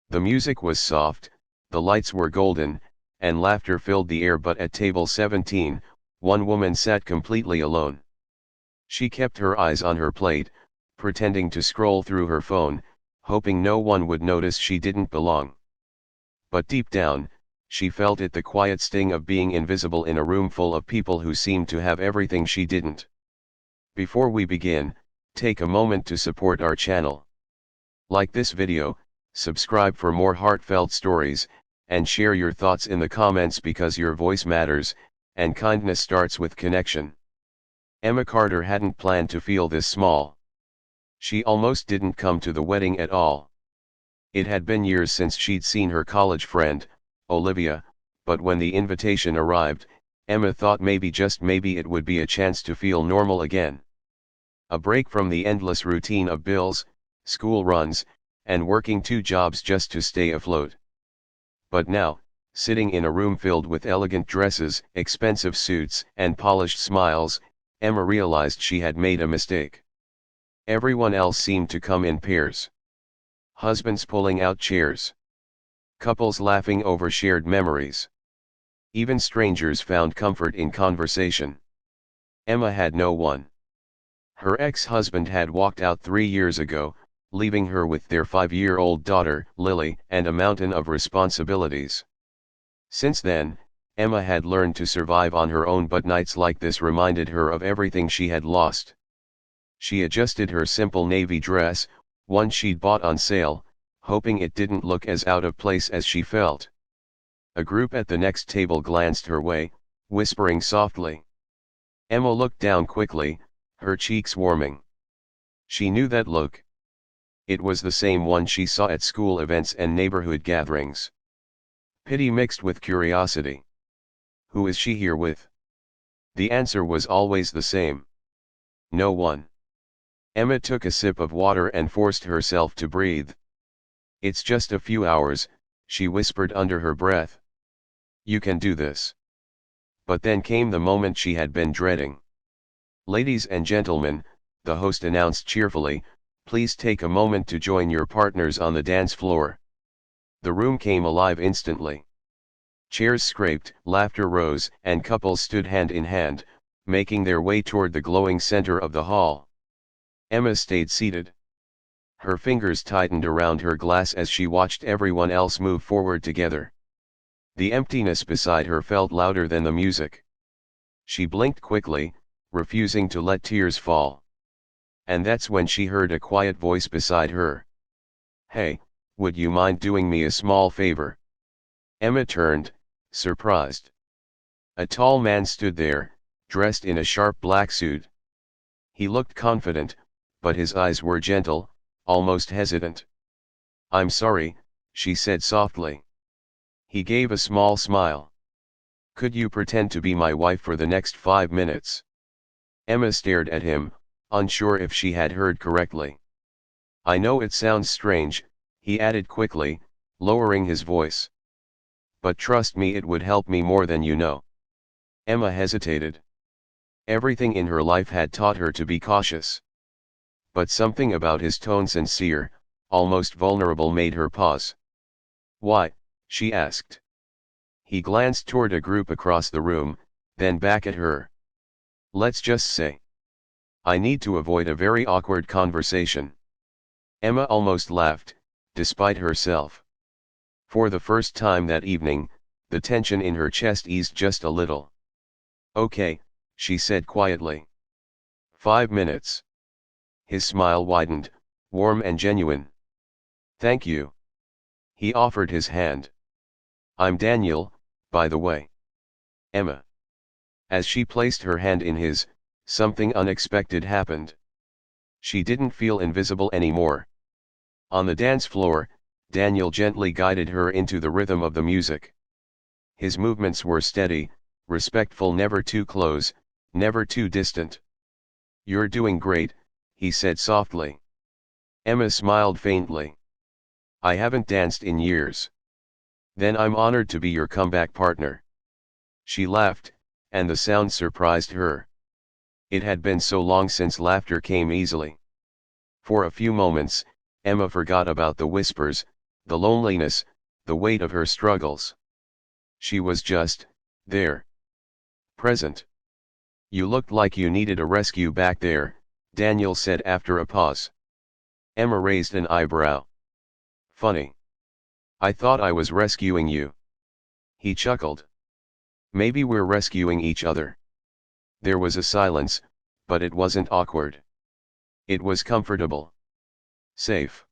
The music was soft, the lights were golden, and laughter filled the air, but at table 17, one woman sat completely alone. She kept her eyes on her plate, pretending to scroll through her phone, hoping no one would notice she didn't belong. But deep down, she felt it, the quiet sting of being invisible in a room full of people who seemed to have everything she didn't. Before we begin, take a moment to support our channel. Like this video, subscribe for more heartfelt stories, and share your thoughts in the comments because your voice matters, and kindness starts with connection. Emma Carter hadn't planned to feel this small. She almost didn't come to the wedding at all. It had been years since she'd seen her college friend, Olivia, but when the invitation arrived, Emma thought maybe, just maybe, it would be a chance to feel normal again. A break from the endless routine of bills, school runs, and working 2 jobs just to stay afloat. But now, sitting in a room filled with elegant dresses, expensive suits, and polished smiles, Emma realized she had made a mistake. Everyone else seemed to come in pairs. Husbands pulling out chairs. Couples laughing over shared memories. Even strangers found comfort in conversation. Emma had no one. Her ex-husband had walked out 3 years ago, leaving her with their 5-year-old daughter, Lily, and a mountain of responsibilities. Since then, Emma had learned to survive on her own, but nights like this reminded her of everything she had lost. She adjusted her simple navy dress, one she'd bought on sale, hoping it didn't look as out of place as she felt. A group at the next table glanced her way, whispering softly. Emma looked down quickly, her cheeks warming. She knew that look. It was the same one she saw at school events and neighborhood gatherings. Pity mixed with curiosity. Who is she here with? The answer was always the same. No one. Emma took a sip of water and forced herself to breathe. It's just a few hours, she whispered under her breath. You can do this. But then came the moment she had been dreading. Ladies and gentlemen, the host announced cheerfully, please take a moment to join your partners on the dance floor. The room came alive instantly. Chairs scraped, laughter rose, and couples stood hand in hand, making their way toward the glowing center of the hall. Emma stayed seated. Her fingers tightened around her glass as she watched everyone else move forward together. The emptiness beside her felt louder than the music. She blinked quickly, refusing to let tears fall. And that's when she heard a quiet voice beside her. Hey, would you mind doing me a small favor? Emma turned, surprised. A tall man stood there, dressed in a sharp black suit. He looked confident, but his eyes were gentle, almost hesitant. I'm sorry, she said softly. He gave a small smile. Could you pretend to be my wife for the next 5 minutes? Emma stared at him, unsure if she had heard correctly. I know it sounds strange, he added quickly, lowering his voice. But trust me, it would help me more than you know. Emma hesitated. Everything in her life had taught her to be cautious. But something about his tone, sincere, almost vulnerable, made her pause. Why? She asked. He glanced toward a group across the room, then back at her. Let's just say I need to avoid a very awkward conversation. Emma almost laughed, despite herself. For the first time that evening, the tension in her chest eased just a little. Okay, she said quietly. 5 minutes. His smile widened, warm and genuine. Thank you. He offered his hand. I'm Daniel, by the way. Emma. As she placed her hand in his, something unexpected happened. She didn't feel invisible anymore. On the dance floor, Daniel gently guided her into the rhythm of the music. His movements were steady, respectful, never too close, never too distant. You're doing great, he said softly. Emma smiled faintly. I haven't danced in years. Then I'm honored to be your comeback partner. She laughed, and the sound surprised her. It had been so long since laughter came easily. For a few moments, Emma forgot about the whispers, the loneliness, the weight of her struggles. She was just there. Present. You looked like you needed a rescue back there, Daniel said after a pause. Emma raised an eyebrow. Funny. I thought I was rescuing you. He chuckled. Maybe we're rescuing each other. There was a silence, but it wasn't awkward. It was comfortable. Safe.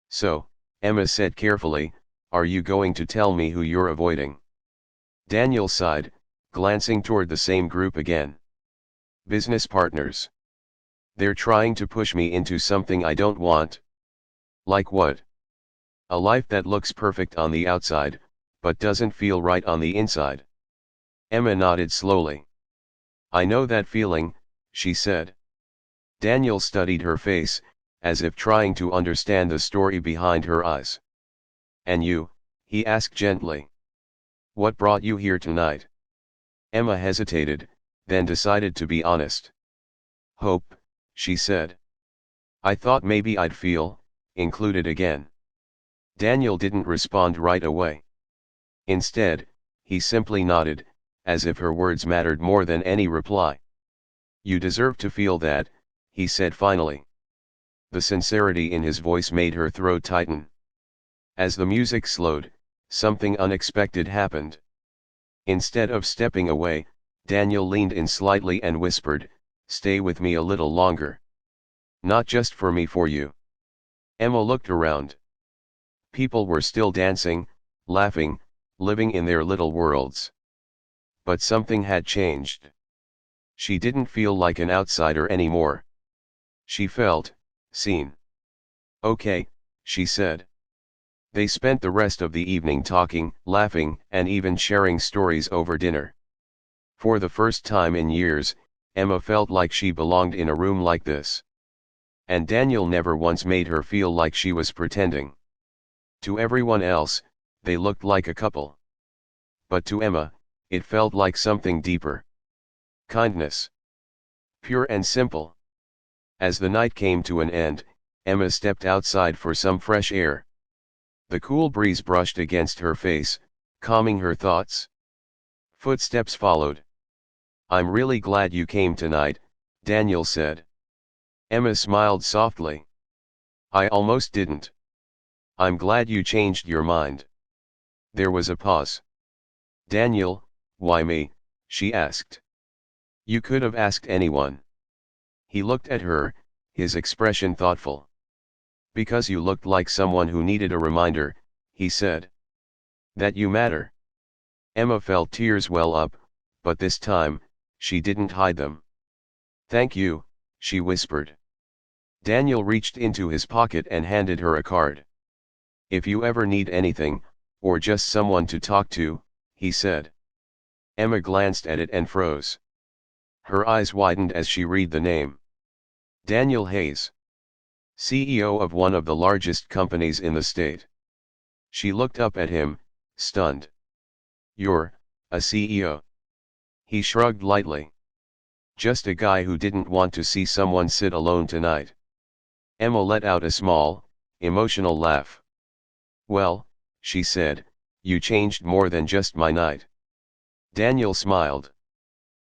So, Emma said carefully, are you going to tell me who you're avoiding? Daniel sighed, glancing toward the same group again. Business partners. They're trying to push me into something I don't want. Like what? A life that looks perfect on the outside, but doesn't feel right on the inside. Emma nodded slowly. I know that feeling, she said. Daniel studied her face, as if trying to understand the story behind her eyes. And you? He asked gently. What brought you here tonight? Emma hesitated, then decided to be honest. Hope, she said. I thought maybe I'd feel included again. Daniel didn't respond right away. Instead, he simply nodded, as if her words mattered more than any reply. You deserve to feel that, he said finally. The sincerity in his voice made her throat tighten. As the music slowed, something unexpected happened. Instead of stepping away, Daniel leaned in slightly and whispered, stay with me a little longer. Not just for me, for you. Emma looked around. People were still dancing, laughing, living in their little worlds. But something had changed. She didn't feel like an outsider anymore. She felt seen. Okay, she said. They spent the rest of the evening talking, laughing, and even sharing stories over dinner. For the first time in years, Emma felt like she belonged in a room like this. And Daniel never once made her feel like she was pretending. To everyone else, they looked like a couple. But to Emma, it felt like something deeper. Kindness. Pure and simple. As the night came to an end, Emma stepped outside for some fresh air. The cool breeze brushed against her face, calming her thoughts. Footsteps followed. I'm really glad you came tonight, Daniel said. Emma smiled softly. I almost didn't. I'm glad you changed your mind. There was a pause. Daniel, why me? She asked. You could have asked anyone. He looked at her, his expression thoughtful. Because you looked like someone who needed a reminder, he said. That you matter. Emma felt tears well up, but this time, she didn't hide them. Thank you, she whispered. Daniel reached into his pocket and handed her a card. If you ever need anything, or just someone to talk to, he said. Emma glanced at it and froze. Her eyes widened as she read the name. Daniel Hayes. CEO of one of the largest companies in the state. She looked up at him, stunned. You're a CEO? He shrugged lightly. Just a guy who didn't want to see someone sit alone tonight. Emma let out a small, emotional laugh. Well, she said, you changed more than just my night. Daniel smiled.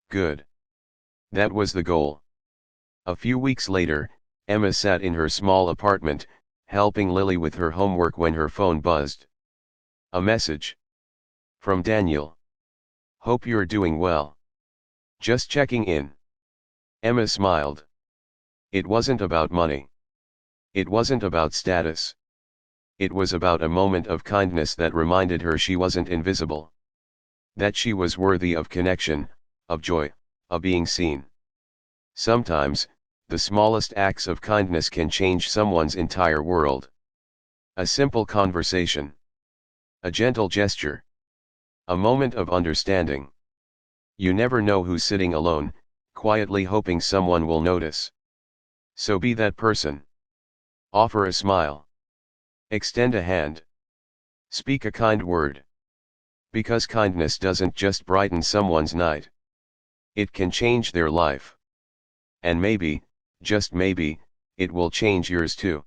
Good. That was the goal. A few weeks later, Emma sat in her small apartment, helping Lily with her homework when her phone buzzed. A message. From Daniel. Hope you're doing well. Just checking in. Emma smiled. It wasn't about money. It wasn't about status. It was about a moment of kindness that reminded her she wasn't invisible. That she was worthy of connection, of joy, of being seen. Sometimes, the smallest acts of kindness can change someone's entire world. A simple conversation. A gentle gesture. A moment of understanding. You never know who's sitting alone, quietly hoping someone will notice. So be that person. Offer a smile. Extend a hand. Speak a kind word. Because kindness doesn't just brighten someone's night. It can change their life. And maybe, just maybe, it will change yours too.